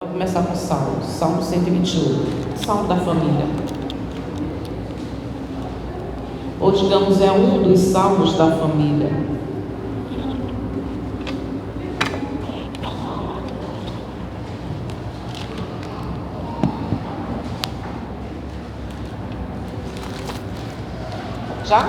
vou começar com o Salmo, Salmo 128, Salmo da família. Ou digamos, é um dos salmos da família. Já?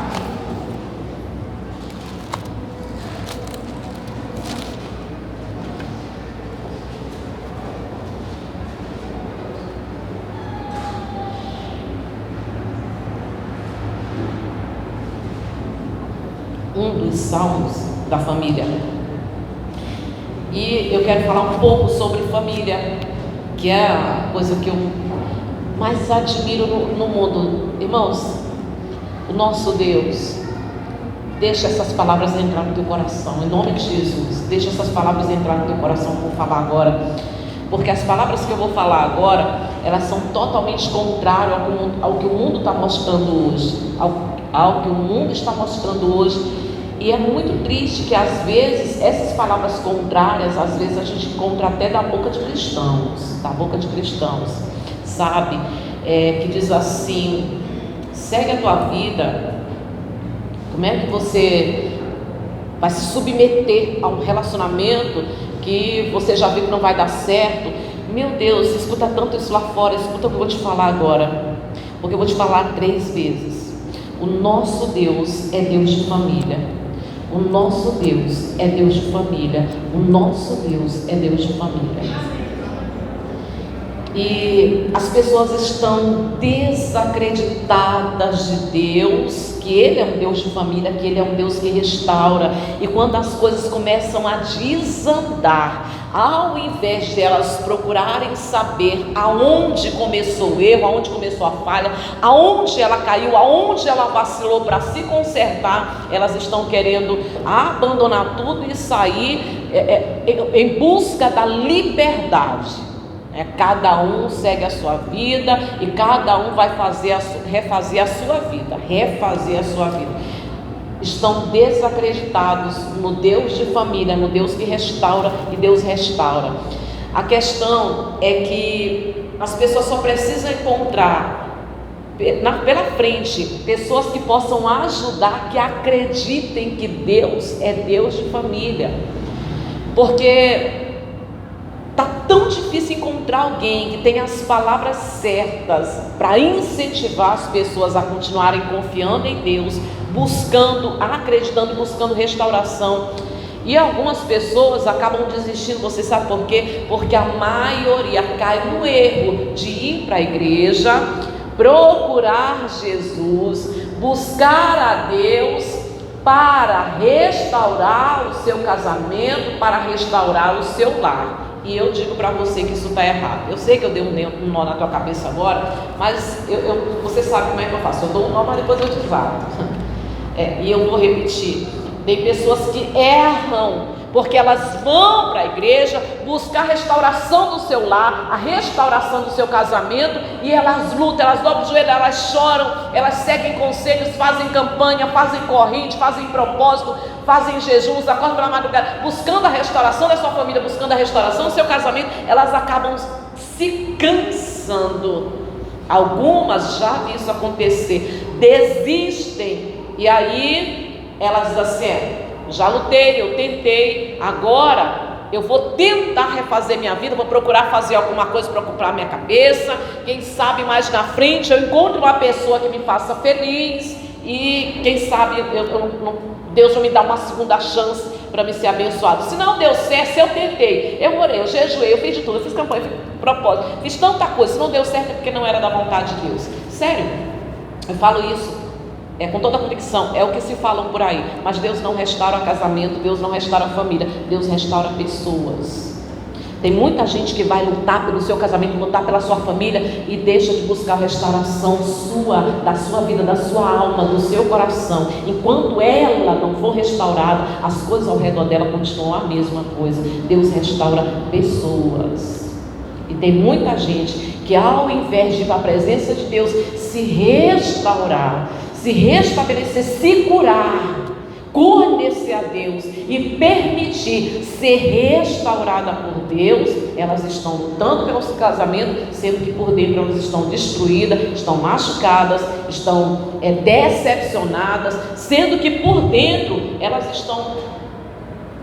Um dos salmos da família. E eu quero falar um pouco sobre família, que é a coisa que eu mais admiro no mundo. Irmãos, o nosso Deus, deixa essas palavras entrar no teu coração, em nome de Jesus. Deixa essas palavras entrar no teu coração. Vou falar agora, porque as palavras que eu vou falar agora, elas são totalmente contrárias ao que o mundo está mostrando hoje, ao que o mundo está mostrando hoje. E é muito triste que às vezes essas palavras contrárias, às vezes a gente encontra até da boca de cristãos, sabe? Que diz assim: segue a tua vida. Como é que você vai se submeter a um relacionamento que você já viu que não vai dar certo? Meu Deus, escuta tanto isso lá fora. Escuta o que eu vou te falar agora, porque eu vou te falar 3 vezes. O nosso Deus é Deus de família. O nosso Deus é Deus de família. O nosso Deus é Deus de família. E as pessoas estão desacreditadas de Deus, que Ele é um Deus de família, que Ele é um Deus que restaura. E quando as coisas começam a desandar, ao invés de elas procurarem saber aonde começou o erro, aonde começou a falha, aonde ela caiu, aonde ela vacilou para se consertar, elas estão querendo abandonar tudo e sair em busca da liberdade. Cada um segue a sua vida e cada um vai refazer a sua vida. Estão desacreditados no Deus de família, no Deus que restaura, e Deus restaura. A questão é que as pessoas só precisam encontrar pela frente pessoas que possam ajudar, que acreditem que Deus é Deus de família, porque está tão difícil encontrar alguém que tenha as palavras certas para incentivar as pessoas a continuarem confiando em Deus, buscando, acreditando, buscando restauração. E algumas pessoas acabam desistindo. Você sabe por quê? Porque a maioria cai no erro de ir para a igreja, procurar Jesus, buscar a Deus para restaurar o seu casamento, para restaurar o seu lar. E eu digo para você que isso está errado. Eu sei que eu dei um nó na tua cabeça agora, mas você sabe como é que eu faço. Eu dou um nó, mas depois eu desato. E eu vou repetir. Tem pessoas que erram porque elas vão para a igreja buscar a restauração do seu lar, a restauração do seu casamento, e elas lutam, elas dobram o joelho, elas choram, elas seguem conselhos, fazem campanha, fazem corrente, fazem propósito, fazem jejuns, acordam pela madrugada, buscando a restauração da sua família, buscando a restauração do seu casamento. Elas acabam se cansando. Algumas já vi isso acontecer, desistem, e aí elas dizem assim: já lutei, eu tentei, agora eu vou tentar refazer minha vida, vou procurar fazer alguma coisa para ocupar minha cabeça. Quem sabe mais na frente eu encontro uma pessoa que me faça feliz, e quem sabe Deus não me dá uma segunda chance para me ser abençoado. Se não deu certo, se eu tentei, eu orei, eu jejuei, eu fiz de tudo, eu fiz campanha, eu fiz propósito, fiz tanta coisa, se não deu certo é porque não era da vontade de Deus. Sério, eu falo isso com toda a convicção, é o que se falam por aí. Mas Deus não restaura casamento, Deus não restaura família, Deus restaura pessoas. Tem muita gente que vai lutar pelo seu casamento, lutar pela sua família, e deixa de buscar a restauração da sua vida, da sua alma, do seu coração. Enquanto ela não for restaurada, as coisas ao redor dela continuam a mesma coisa. Deus restaura pessoas. E tem muita gente que, ao invés de ir para a presença de Deus, se restaurar, se restabelecer, se curar, conhecer a Deus e permitir ser restaurada por Deus, elas estão lutando pelo seu casamento, sendo que por dentro elas estão destruídas, estão machucadas, estão decepcionadas, sendo que por dentro elas estão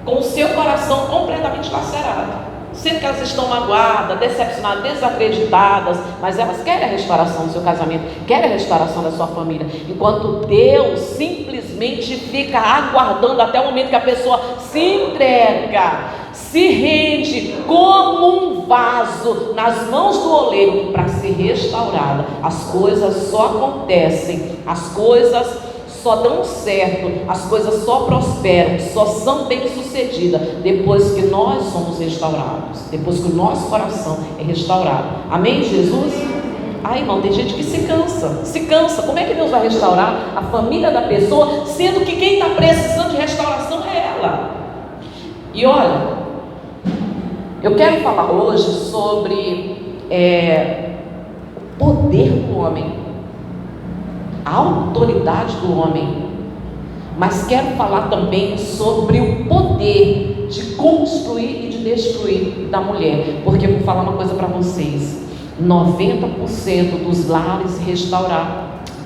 com o seu coração completamente lacerado, sendo que elas estão magoadas, decepcionadas, desacreditadas, mas elas querem a restauração do seu casamento, querem a restauração da sua família, enquanto Deus simplesmente fica aguardando até o momento que a pessoa se entrega, se rende como um vaso nas mãos do oleiro para ser restaurada. As coisas só acontecem, as coisas só dão certo, as coisas só prosperam, só são bem-sucedidas depois que nós somos restaurados, depois que o nosso coração é restaurado. Amém, Jesus? Irmão, tem gente que se cansa. Como é que Deus vai restaurar a família da pessoa, sendo que quem está precisando de restauração é ela? E olha, eu quero falar hoje sobre o poder do homem, a autoridade do homem, mas quero falar também sobre o poder de construir e de destruir da mulher, porque eu vou falar uma coisa para vocês: 90% dos lares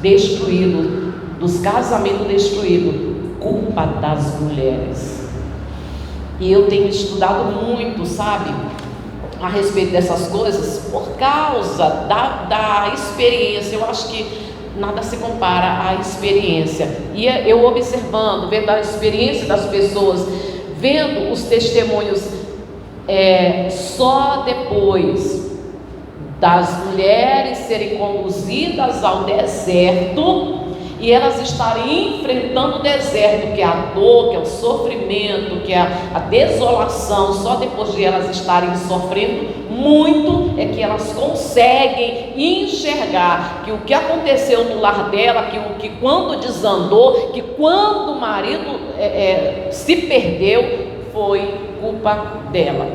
destruídos, dos casamentos destruídos, culpa das mulheres. E eu tenho estudado muito, sabe, a respeito dessas coisas, por causa da experiência. Eu acho que nada se compara à experiência, e eu observando, vendo a experiência das pessoas, vendo os testemunhos, só depois das mulheres serem conduzidas ao deserto e elas estarem enfrentando o deserto, que é a dor, que é o sofrimento, que é a desolação, só depois de elas estarem sofrendo muito é que elas conseguem enxergar que o que aconteceu no lar dela, que quando desandou, que quando o marido se perdeu, foi culpa dela.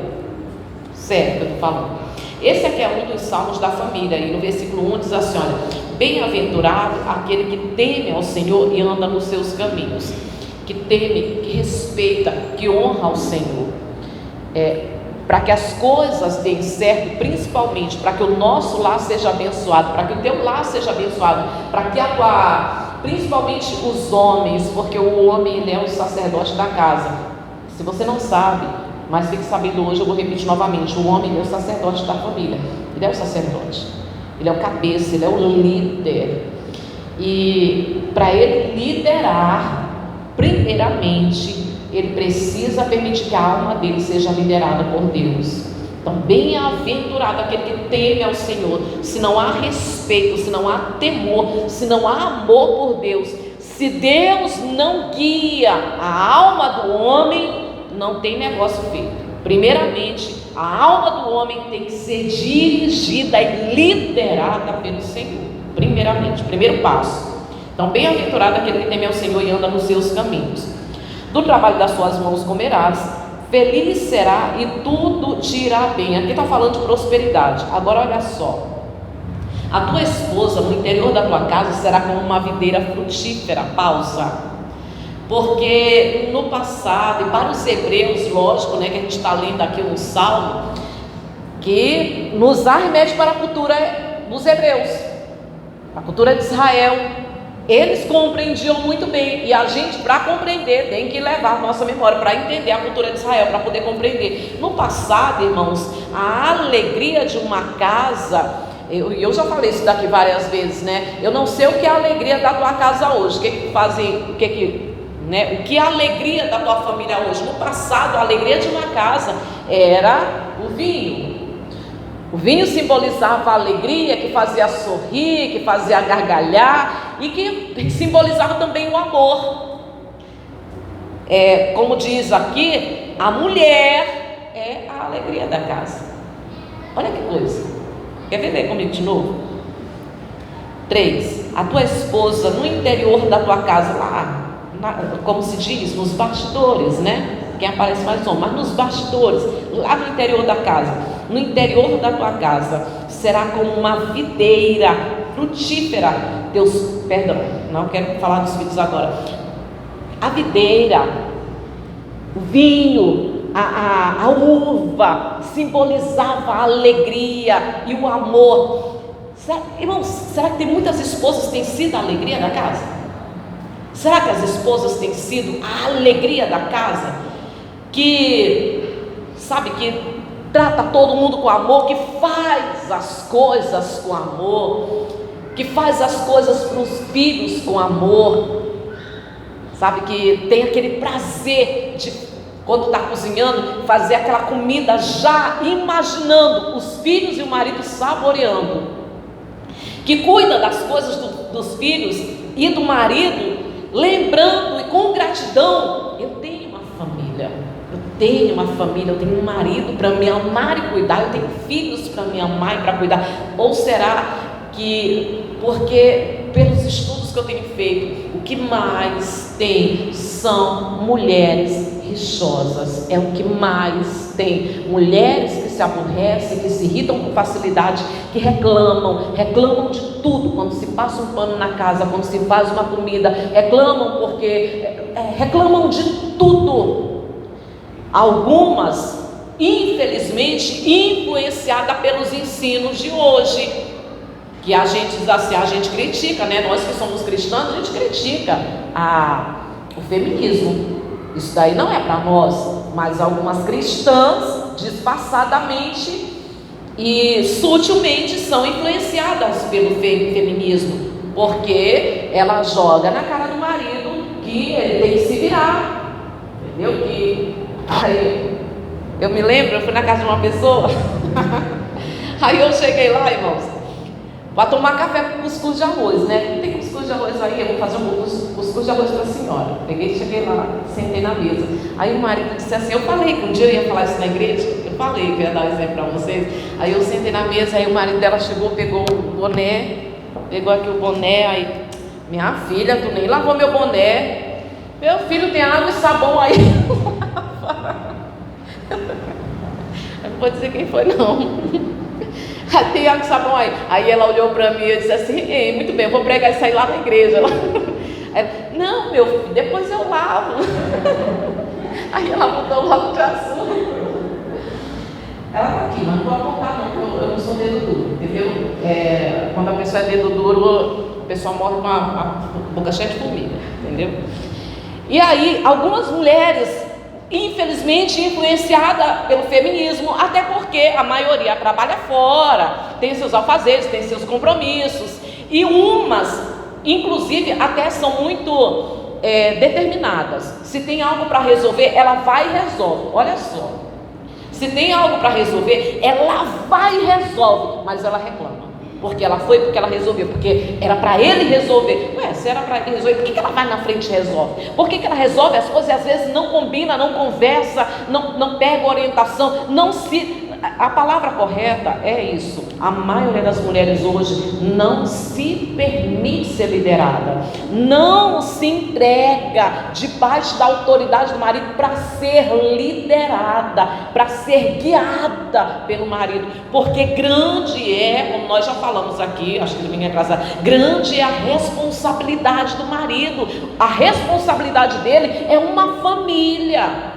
Certo, eu estou falando. Esse aqui é um dos salmos da família, e no versículo 1 diz assim: olha, bem-aventurado aquele que teme ao Senhor e anda nos seus caminhos, que teme, que respeita, que honra ao Senhor, para que as coisas deem certo, principalmente para que o nosso lar seja abençoado, para que o teu lar seja abençoado, para que principalmente os homens, porque o homem ele é o sacerdote da casa. Se você não sabe, mas fique sabendo hoje, eu vou repetir novamente: o homem é o sacerdote da família, ele é o sacerdote, ele é o cabeça, ele é o líder, e para ele liderar, primeiramente, ele precisa permitir que a alma dele seja liderada por Deus. Então, bem-aventurado aquele que teme ao Senhor. Se não há respeito, se não há temor, se não há amor por Deus, se Deus não guia a alma do homem, não tem negócio feito. Primeiramente, a alma do homem tem que ser dirigida e liderada pelo Senhor. Primeiramente, primeiro passo. Então, bem-aventurado aquele que teme ao Senhor e anda nos seus caminhos. Do trabalho das suas mãos comerás, feliz será e tudo te irá bem. Aqui está falando de prosperidade. Agora olha só: a tua esposa no interior da tua casa será como uma videira frutífera. Pausa. Porque no passado, e para os hebreus, lógico, né, que a gente está lendo aqui um salmo que nos arremete para a cultura dos hebreus, a cultura de Israel. Eles compreendiam muito bem, e a gente, para compreender, tem que levar a nossa memória para entender a cultura de Israel, para poder compreender. No passado, irmãos, a alegria de uma casa, eu já falei isso daqui várias vezes, né? Eu não sei o que é a alegria da tua casa hoje, o que é a alegria da tua família hoje. No passado, a alegria de uma casa era o vinho. O vinho simbolizava a alegria, que fazia sorrir, que fazia gargalhar, e que simbolizava também o amor. Como diz aqui, a mulher é a alegria da casa. Olha que coisa. Quer ver comigo de novo? 3. A tua esposa no interior da tua casa, lá, como se diz, nos bastidores, né? Quem aparece mais homem, mas nos bastidores, lá no interior da casa, no interior da tua casa, será como uma videira frutífera. Não quero falar dos filhos agora. A videira, o vinho, a uva simbolizava a alegria e o amor. Irmãos, será que tem muitas esposas que têm sido a alegria da casa? Será que as esposas têm sido a alegria da casa? Que, sabe, que trata todo mundo com amor, que faz as coisas com amor, que faz as coisas para os filhos com amor, sabe, que tem aquele prazer de, quando está cozinhando, fazer aquela comida já imaginando os filhos e o marido saboreando, que cuida das coisas dos filhos e do marido, lembrando e com gratidão: eu tenho uma família, eu tenho um marido para me amar e cuidar, eu tenho filhos para me amar e para cuidar. Ou será que, porque pelos estudos que eu tenho feito, o que mais tem são mulheres rixosas, é o que mais tem, mulheres que se aborrecem, que se irritam com facilidade, que reclamam de tudo, quando se passa um pano na casa, quando se faz uma comida, reclamam de tudo. Algumas, infelizmente, influenciadas pelos ensinos de hoje, que a gente diz assim, a gente critica, né? Nós que somos cristãos, a gente critica o feminismo. Isso daí não é para nós, mas algumas cristãs, disfarçadamente e sutilmente, são influenciadas pelo feminismo, porque ela joga na cara do marido que ele tem que se virar, entendeu? Aí, eu me lembro, eu fui na casa de uma pessoa, aí eu cheguei lá, irmãos, para tomar café com cuscuz de arroz, né? Não tem cuscuz de arroz aí, eu vou fazer um cuscuz de arroz para a senhora. Cheguei lá, sentei na mesa. Aí o marido disse assim, eu falei que um dia eu ia falar isso na igreja, eu falei que eu ia dar um exemplo para vocês. Aí eu sentei na mesa, aí o marido dela chegou, pegou o boné, pegou aqui o boné, aí, minha filha, tu nem lavou meu boné. Meu filho, tem água e sabão aí. Eu não vou dizer quem foi não. Tem água e sabão aí. Aí ela olhou para mim e disse assim, muito bem, eu vou pregar isso aí lá na igreja. Ela, não, meu filho, depois eu lavo. Aí ela mudou logo de assunto. Ela está aqui, mas não vou apontar não, porque eu não sou dedo duro, entendeu? Quando a pessoa é dedo duro, a pessoa morre com a boca cheia de formiga, entendeu? E aí, algumas mulheres, infelizmente, influenciada pelo feminismo, até porque a maioria trabalha fora, tem seus afazeres, tem seus compromissos, e umas, inclusive, até são muito determinadas. Se tem algo para resolver, ela vai e resolve. Olha só, se tem algo para resolver, ela vai e resolve, mas ela reclama. Porque ela foi, porque ela resolveu, porque era para ele resolver. Ué, se era para ele resolver, por que ela vai na frente e resolve? Por que ela resolve as coisas e às vezes não combina, não conversa, não pega orientação, não se... A palavra correta é isso. A maioria das mulheres hoje não se permite ser liderada, não se entrega debaixo da autoridade do marido para ser liderada, para ser guiada pelo marido, porque grande é, como nós já falamos aqui, acho que domingo atrasado, grande é a responsabilidade do marido. A responsabilidade dele é uma família.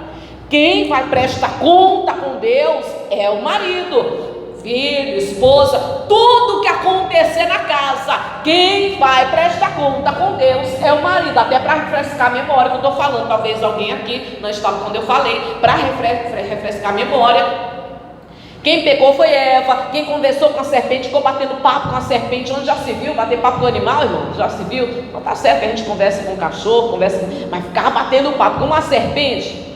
Quem vai prestar conta com Deus é o marido, filho, esposa, tudo que acontecer na casa, quem vai prestar conta com Deus é o marido. Até para refrescar a memória que eu estou falando, talvez alguém aqui não estava quando eu falei, para refrescar a memória. Quem pegou foi Eva, quem conversou com a serpente, ficou batendo papo com a serpente. Onde já se viu bater papo com o animal, irmão? Já se viu? Não está certo que a gente conversa com o cachorro, mas ficava batendo papo com uma serpente.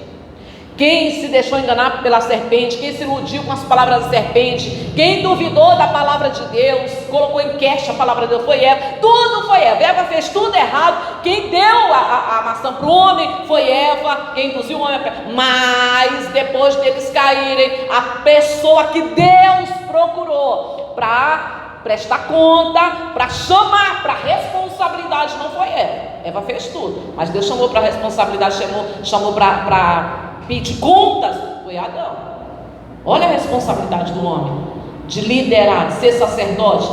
Quem se deixou enganar pela serpente, quem se iludiu com as palavras da serpente, quem duvidou da palavra de Deus, colocou em queixa a palavra de Deus, foi Eva. Tudo foi Eva. Eva fez tudo errado. Quem deu a maçã para o homem foi Eva. Quem induziu o homem a pecar. Mas depois deles caírem, a pessoa que Deus procurou para prestar conta, para chamar para responsabilidade, não foi Eva. Eva fez tudo, mas Deus chamou para responsabilidade, chamou para pedir contas, foi Adão. Olha a responsabilidade do homem, de liderar, de ser sacerdote,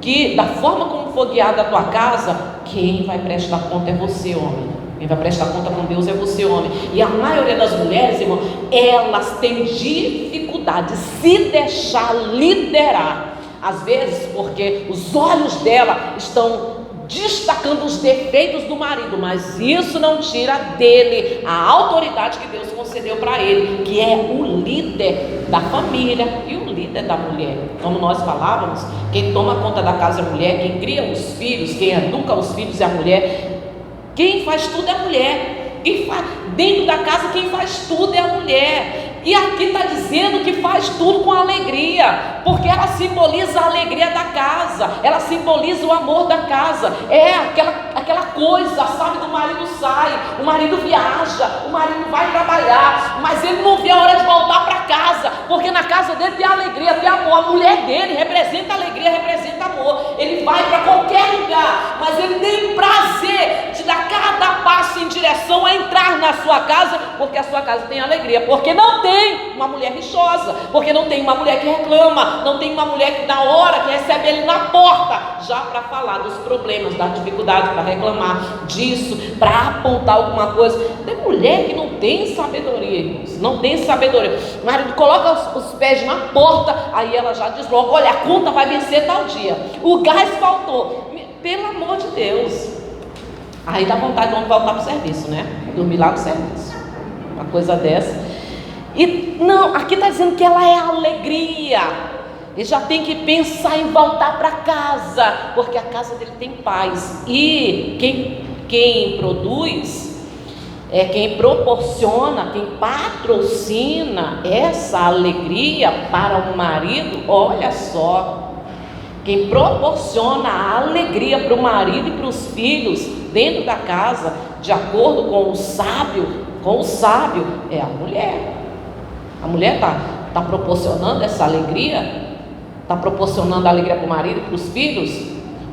que da forma como for guiada a tua casa, quem vai prestar conta é você, homem. Quem vai prestar conta com Deus é você, homem. E a maioria das mulheres, irmão, elas têm dificuldade de se deixar liderar. Às vezes porque os olhos dela estão destacando os defeitos do marido, mas isso não tira dele a autoridade que Deus concedeu para ele, que é o líder da família e o líder da mulher. Como nós falávamos, quem toma conta da casa é a mulher, quem cria os filhos, quem educa os filhos é a mulher, quem faz tudo é a mulher, dentro da casa quem faz tudo é a mulher. E aqui está dizendo que faz tudo com alegria, porque ela simboliza a alegria da casa, ela simboliza o amor da casa. É aquela coisa, sabe, do marido sai, o marido viaja, o marido vai trabalhar, mas ele não vê a hora de voltar para casa, porque na casa dele tem alegria, tem amor. A mulher dele representa alegria, representa amor. Ele vai para qualquer lugar, mas ele tem prazer de dar cada passo em direção a entrar na sua casa, porque a sua casa tem alegria, porque não tem uma mulher rixosa, porque não tem uma mulher que reclama, não tem uma mulher que na hora que recebe ele na porta, já para falar dos problemas, da dificuldade, para reclamar disso, para apontar alguma coisa. Tem mulher que não tem sabedoria, irmãos, não tem sabedoria. O marido coloca os pés na porta, aí ela já diz logo: olha, a conta vai vencer tal dia, o gás faltou. Pelo amor de Deus. Aí dá vontade de não voltar para o serviço, né? Dormir lá no serviço, uma coisa dessa. E não, aqui está dizendo que ela é a alegria. Ele já tem que pensar em voltar para casa, porque a casa dele tem paz. E quem produz, quem proporciona, quem patrocina essa alegria para o marido, olha só, quem proporciona a alegria para o marido e para os filhos dentro da casa, de acordo com o sábio, é a mulher. A mulher está proporcionando essa alegria, está proporcionando alegria para o marido e para os filhos,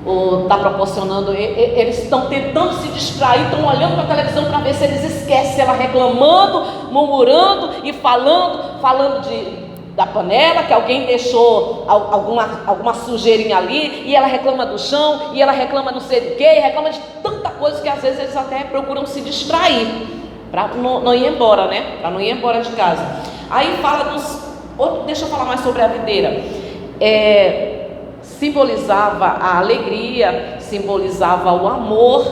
ou está proporcionando, eles estão tentando se distrair, estão olhando para a televisão para ver se eles esquecem ela reclamando, murmurando e falando da panela, que alguém deixou alguma sujeirinha ali, e ela reclama do chão, e ela reclama não sei do que, e reclama de tanta coisa que às vezes eles até procuram se distrair, para não ir embora, né? Para não ir embora de casa. Aí fala deixa eu falar mais sobre a videira. Simbolizava a alegria, simbolizava o amor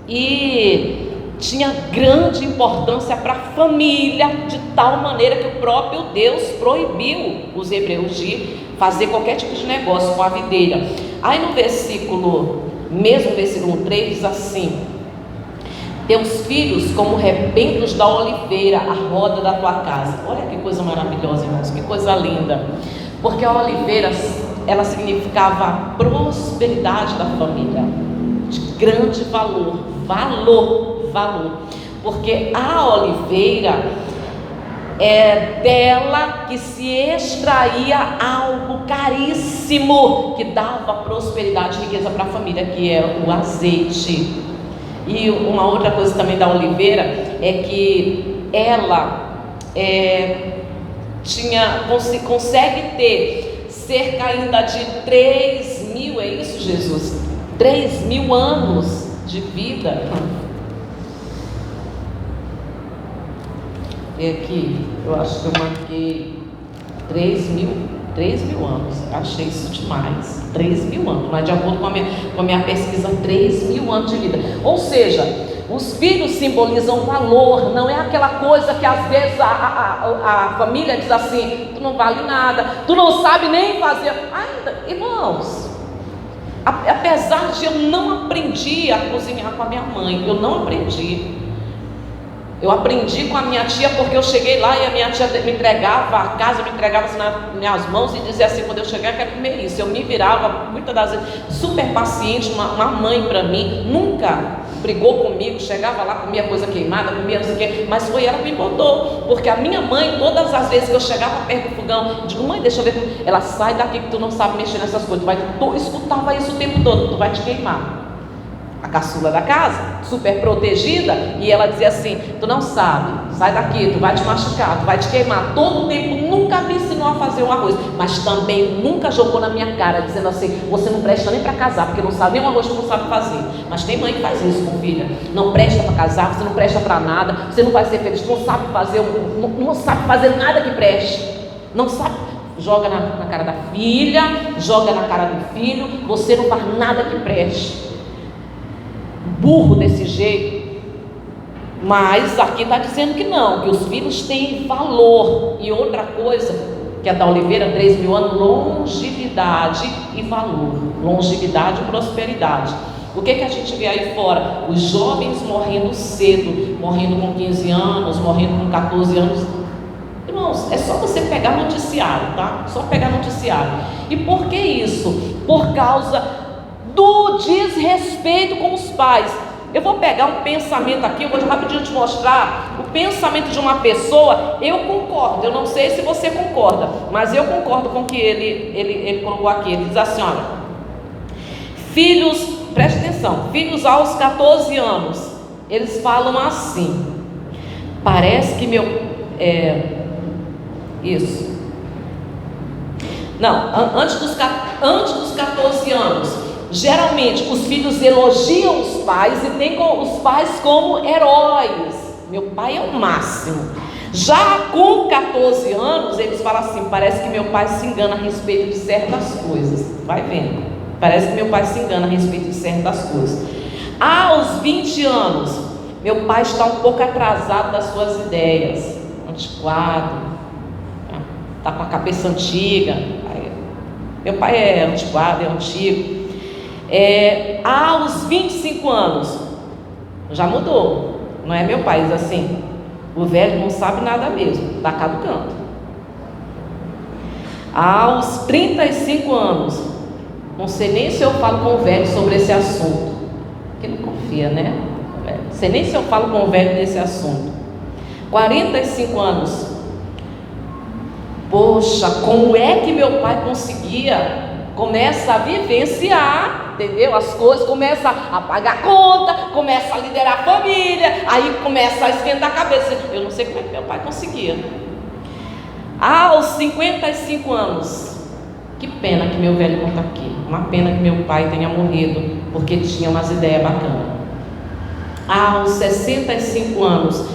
e tinha grande importância para a família, de tal maneira que o próprio Deus proibiu os hebreus de fazer qualquer tipo de negócio com a videira. Aí no versículo 3 diz assim: teus filhos como rebentos da oliveira à roda da tua casa. Olha que coisa maravilhosa, irmãos, que coisa linda. Porque a oliveira, ela significava a prosperidade da família, de grande valor. Porque a oliveira é dela que se extraía algo caríssimo, que dava prosperidade e riqueza para a família, que é o azeite. E uma outra coisa também da oliveira é que ela consegue ter cerca ainda de 3.000, é isso, Jesus? 3.000 anos de vida. Aqui, eu acho que eu marquei 3.000 anos, achei isso demais. 3.000 anos, mas de acordo com a minha pesquisa, 3.000 anos de vida. Ou seja, os filhos simbolizam valor, não é aquela coisa que às vezes a família diz assim: tu não vale nada, tu não sabe nem fazer. Ainda, irmãos, apesar de eu não aprendi a cozinhar com a minha mãe, eu não aprendi. Eu aprendi com a minha tia, porque eu cheguei lá e a minha tia me entregava a casa, me entregava assim nas minhas mãos e dizia assim: quando eu chegar eu quero comer isso. Eu me virava, muitas das vezes, super paciente, uma mãe para mim, nunca brigou comigo, chegava lá, comia coisa queimada, comia não sei o quê, mas foi ela que me botou, porque a minha mãe, todas as vezes que eu chegava perto do fogão, eu digo: mãe, deixa eu ver, ela sai daqui que tu não sabe mexer nessas coisas, tu escutava isso o tempo todo, tu vai te queimar. a caçula da casa, super protegida, e ela dizia assim: tu não sabe, sai daqui, tu vai te machucar, tu vai te queimar. Todo o tempo nunca me ensinou a fazer um arroz, mas também nunca jogou na minha cara, dizendo assim: você não presta nem para casar, porque não sabe nem um arroz que tu não sabe fazer. Mas tem mãe que faz isso com filha: não presta para casar, você não presta para nada, você não vai ser feliz, tu não sabe fazer, não sabe fazer nada que preste, não sabe. Joga na cara da filha, joga na cara do filho, você não faz nada que preste. Burro desse jeito. Mas aqui está dizendo que não, que os filhos têm valor. E outra coisa, que é da Oliveira, 3.000 anos, longevidade e valor, longevidade e prosperidade. O que a gente vê aí fora? Os jovens morrendo cedo, morrendo com 15 anos, morrendo com 14 anos. Irmãos, é só você pegar noticiário, tá? Só pegar noticiário. E por que isso? Por causa do desrespeito com os pais. Eu vou pegar um pensamento aqui, eu vou rapidinho te mostrar o pensamento de uma pessoa. Eu concordo, eu não sei se você concorda, mas eu concordo com o que ele colocou aqui. Ele diz assim: olha, filhos, preste atenção, filhos aos 14 anos, eles falam assim: parece que antes dos 14 anos, geralmente os filhos elogiam os pais e têm os pais como heróis. Meu pai é o máximo. Já com 14 anos, eles falam assim: parece que meu pai se engana a respeito de certas coisas. Vai vendo, parece que meu pai se engana a respeito de certas coisas. Aos 20 anos, meu pai está um pouco atrasado das suas ideias, antiquado, está com a cabeça antiga. Meu pai é antiquado, é antigo. Aos 25 anos, já mudou. Não é meu pai, diz assim: o velho não sabe nada mesmo, está caducando. Aos 35 anos, não sei nem se eu falo com o velho sobre esse assunto, que não confia, né? Não sei nem se eu falo com o velho desse assunto. 45 anos, poxa, como é que meu pai conseguia? Começa a vivenciar, entendeu? As coisas, começa a pagar conta, começa a liderar a família, aí começa a esquentar a cabeça. Eu não sei como é que meu pai conseguia. Aos 55 anos, que pena que meu velho não está aqui. Uma pena que meu pai tenha morrido, porque tinha umas ideias bacanas. Aos 65 anos,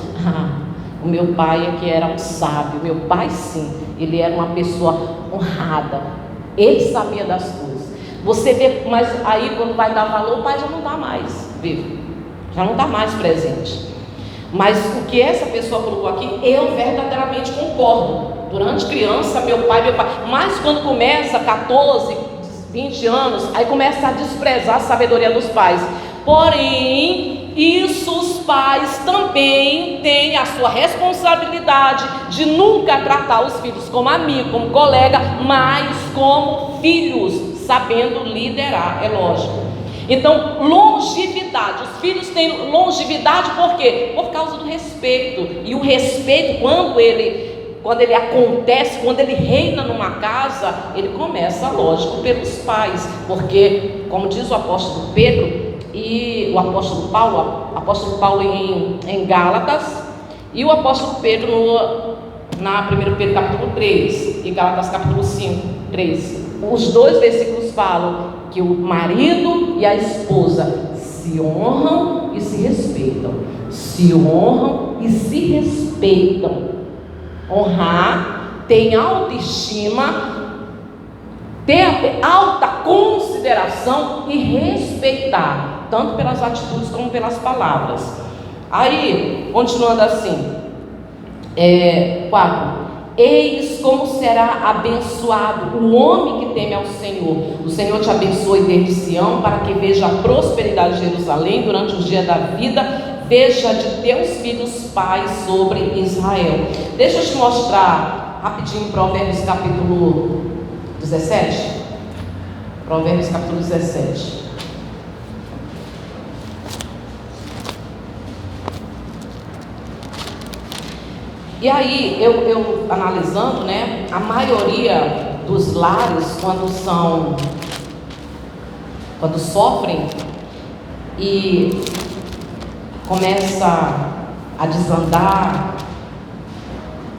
o meu pai é que era um sábio. Meu pai, sim, ele era uma pessoa honrada. Ele sabia das coisas. Você vê, mas aí quando vai dar valor, o pai já não dá mais vivo, já não dá mais presente. Mas o que essa pessoa colocou aqui, eu verdadeiramente concordo. Durante criança, meu pai, mas quando começa 14, 20 anos, aí começa a desprezar a sabedoria dos pais. Porém, isso os pais também têm a sua responsabilidade de nunca tratar os filhos como amigo, como colega, mas como filhos, sabendo liderar, é lógico. Então, longevidade, os filhos têm longevidade por quê? Por causa do respeito. E o respeito, quando ele acontece, quando ele reina numa casa, ele começa, lógico, pelos pais, porque, como diz o apóstolo Pedro e o apóstolo Paulo em Gálatas, e o apóstolo Pedro na 1 Pedro capítulo 3 e Gálatas capítulo 5, 3. Os dois versículos falam que o marido e a esposa se honram e se respeitam. Se honram e se respeitam. Honrar, tem autoestima, ter alta consideração e respeitar, tanto pelas atitudes como pelas palavras. Aí, continuando assim, 4. Eis como será abençoado o homem que teme ao Senhor. O Senhor te abençoe desde Sião, para que veja a prosperidade de Jerusalém durante os dias da vida. Veja de teus filhos pais sobre Israel. Deixa eu te mostrar rapidinho Provérbios capítulo 17. Provérbios capítulo 17. E aí, eu analisando, né, a maioria dos lares, quando sofrem, e começa a desandar,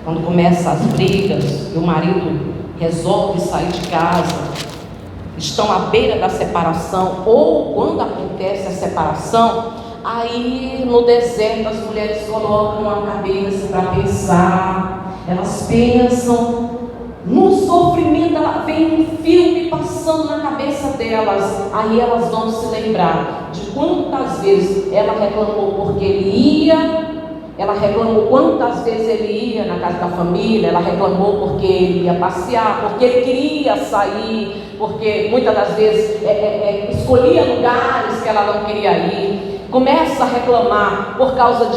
quando começam as brigas e o marido resolve sair de casa, estão à beira da separação, ou quando acontece a separação, aí no deserto as mulheres colocam a cabeça para pensar, elas pensam no sofrimento, ela vem um filme passando na cabeça delas, aí elas vão se lembrar de quantas vezes ela reclamou porque ele ia, ela reclamou quantas vezes ele ia na casa da família, ela reclamou porque ele ia passear, porque ele queria sair, porque muitas das vezes escolhia lugares que ela não queria ir, começa a reclamar por causa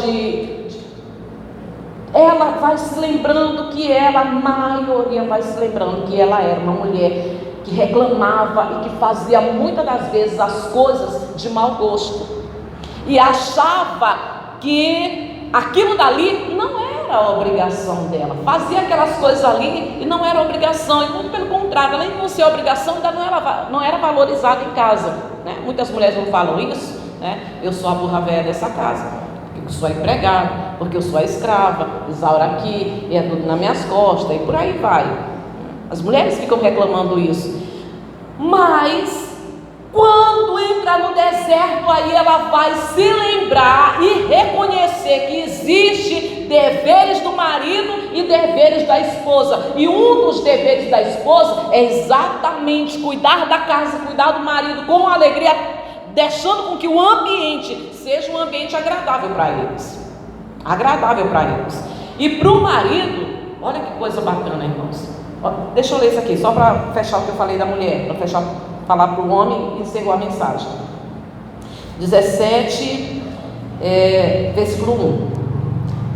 ela vai se lembrando que ela, a maioria vai se lembrando que ela era uma mulher que reclamava e que fazia muitas das vezes as coisas de mau gosto e achava que aquilo dali não era obrigação dela, fazia aquelas coisas ali e não era obrigação, e muito pelo contrário, além de não ser obrigação, ainda não era valorizada em casa, né? Muitas mulheres não falam isso, né? Eu sou a burra velha dessa casa, porque eu sou a empregada, porque eu sou a escrava, Isaura aqui, e é tudo nas minhas costas, e por aí vai. As mulheres ficam reclamando isso, mas quando entra no deserto, aí ela vai se lembrar e reconhecer que existe deveres do marido e deveres da esposa, e um dos deveres da esposa é exatamente cuidar da casa, cuidar do marido com alegria, deixando com que o ambiente seja um ambiente agradável para eles, e para o marido, olha que coisa bacana, irmãos. Deixa eu ler isso aqui, só para fechar o que eu falei da mulher, para falar para o homem e encerrar a mensagem. 17, versículo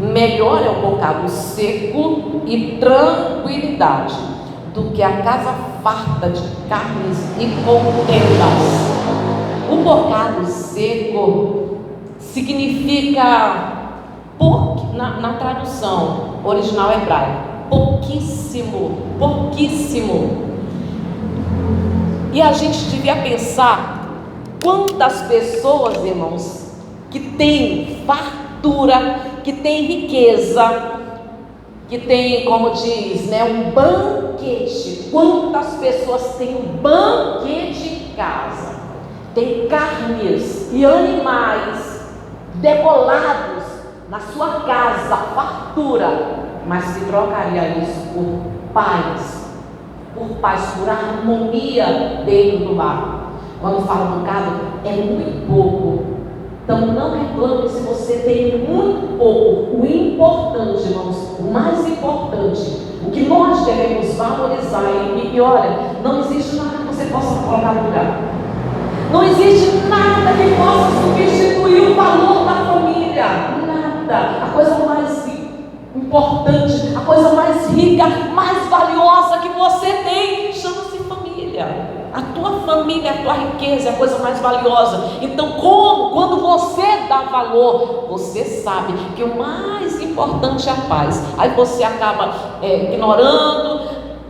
1: melhor é o bocado seco e tranquilidade do que a casa farta de carnes e contendas. O bocado seco significa, na tradução original hebraica, pouquíssimo. E a gente devia pensar quantas pessoas, irmãos, que tem fartura, que tem riqueza, que tem, como diz, né, um banquete. Quantas pessoas têm um banquete em casa, tem carnes e animais decolados na sua casa, fartura, mas se trocaria isso por paz, por harmonia dentro do lar. Quando fala bocado, é muito pouco. Então não reclame se você tem muito pouco. O importante, irmãos, o mais importante, o que nós devemos valorizar, e olha, não existe nada que você possa colocar no lugar. Não existe nada que possa substituir o valor da família. Nada. A coisa mais importante, a coisa mais rica, mais valiosa que você tem, chama-se família. A tua família, a tua riqueza é a coisa mais valiosa. Então, quando você dá valor, você sabe que o mais importante é a paz. Aí você acaba ignorando.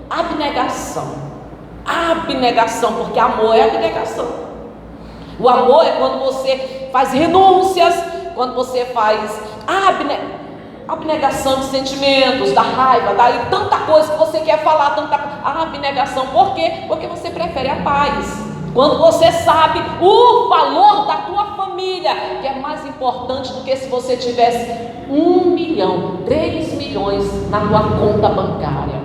Abnegação, porque amor é abnegação. O amor é quando você faz renúncias, quando você faz abnegação de sentimentos, da raiva, daí tanta coisa que você quer falar, a abnegação. Por quê? Porque você prefere a paz. Quando você sabe o valor da tua família, que é mais importante do que se você tivesse 1 milhão, 3 milhões na tua conta bancária.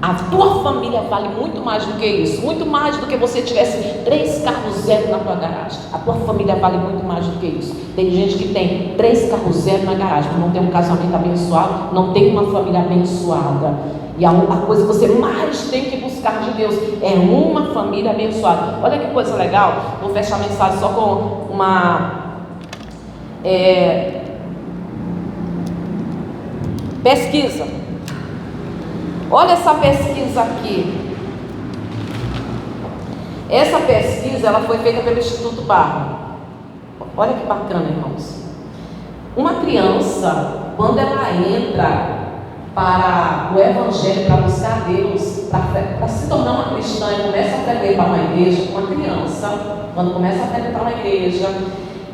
A tua família vale muito mais do que isso, muito mais do que você tivesse 3 carros zero na tua garagem. A tua família vale muito mais do que isso. Tem gente que tem 3 carros zero na garagem, mas não tem um casamento abençoado, não tem uma família abençoada. E a coisa que você mais tem que buscar de Deus é uma família abençoada. Olha que coisa legal. Vou fechar a mensagem só com uma pesquisa. Olha essa pesquisa aqui. Essa pesquisa ela foi feita pelo Instituto Barna. Olha que bacana, irmãos. Uma criança, quando ela entra para o Evangelho, para buscar Deus, para se tornar uma cristã e começa a frequentar uma igreja, uma criança, quando começa a frequentar uma igreja,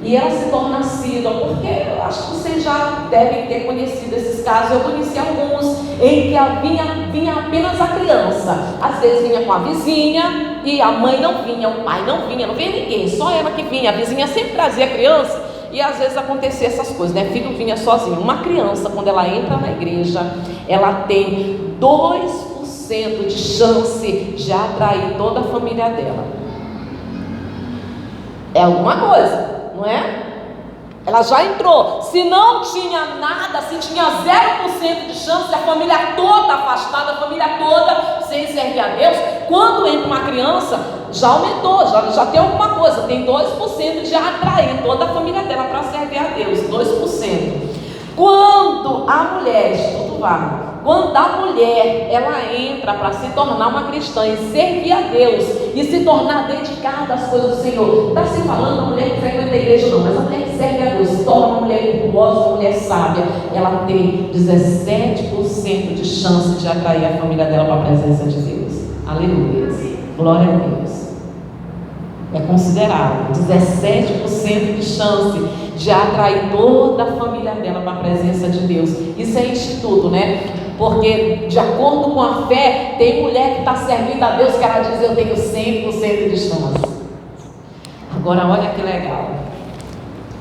e ela se torna assídua, porque eu acho que vocês já devem ter conhecido esses casos. Eu conheci alguns em que vinha apenas a criança, às vezes vinha com a vizinha, e a mãe não vinha, o pai não vinha ninguém, só ela que vinha. A vizinha sempre trazia a criança, e às vezes acontecia essas coisas, né? Filho vinha sozinho. Uma criança, quando ela entra na igreja, ela tem 2% de chance de atrair toda a família dela. É alguma coisa, não é? Ela já entrou. Se não tinha nada, se tinha 0% de chance, a família toda afastada, a família toda sem servir a Deus, quando entra uma criança, já aumentou, já tem alguma coisa, tem 2% de atrair toda a família dela para servir a Deus, 2%. Quando a mulher, estudo vai, quando a mulher, ela entra para se tornar uma cristã e servir a Deus, e se tornar dedicada às coisas do Senhor, está se falando uma mulher que frequenta a igreja não, mas a mulher que serve a Deus, se torna uma mulher virtuosa, uma mulher sábia, ela tem 17% de chance de atrair a família dela para a presença de Deus. Aleluia, glória a Deus. É considerável, 17% de chance de atrair toda a família dela para a presença de Deus. Isso é instituto, né? Porque de acordo com a fé, tem mulher que está servindo a Deus que ela diz: eu tenho 100% de chance. Agora olha que legal,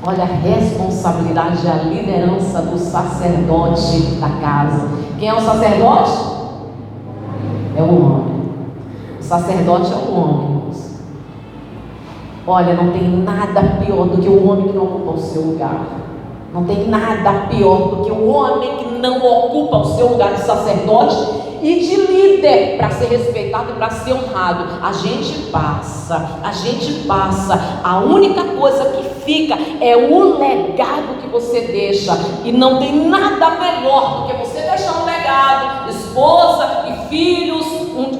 olha a responsabilidade, a liderança do sacerdote da casa. Quem é o sacerdote? É o homem. O sacerdote é o homem, irmãos. Olha, não tem nada pior do que o homem que não ocupa o seu lugar. Não tem nada pior do que o homem que não ocupa o seu lugar de sacerdote e de líder, para ser respeitado e para ser honrado. A gente passa. A única coisa que fica é o legado que você deixa. E não tem nada melhor do que você deixar um legado, esposa e filhos,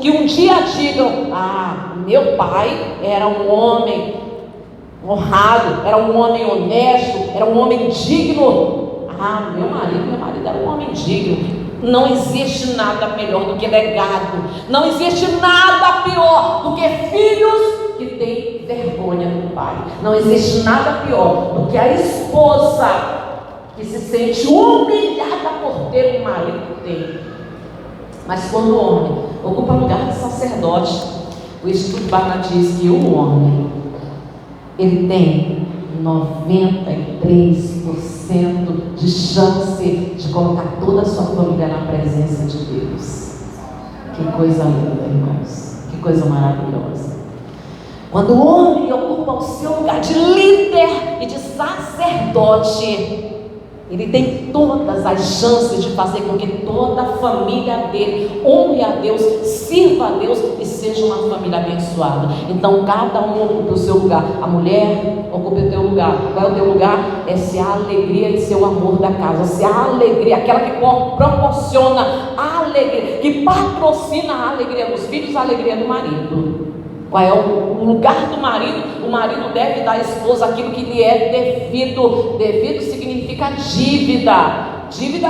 que um dia digam: ah, meu pai era um homem honrado, era um homem honesto, era um homem digno. Ah, meu marido era um homem digno. Não existe nada melhor do que legado. Não existe nada pior do que filhos que têm vergonha do pai. Não existe nada pior do que a esposa que se sente humilhada por ter um marido que tem. Mas quando o homem ocupa o lugar de sacerdote, o Instituto Barna diz que o homem, ele tem 93% de chance de colocar toda a sua família na presença de Deus. Que coisa linda, irmãos. Que coisa maravilhosa. Quando o homem ocupa o seu lugar de líder e de sacerdote, ele tem todas as chances de fazer com que toda a família dele honre a Deus, sirva a Deus e seja uma família abençoada. Então cada um ocupa o seu lugar. A mulher ocupa o teu lugar. Qual é o teu lugar? É ser a alegria e ser o amor da casa. Ser a alegria, aquela que proporciona a alegria, que patrocina a alegria dos filhos, a alegria do marido. Qual é o lugar do marido? O marido deve dar à esposa aquilo que lhe é devido. Devido significa dívida. Dívida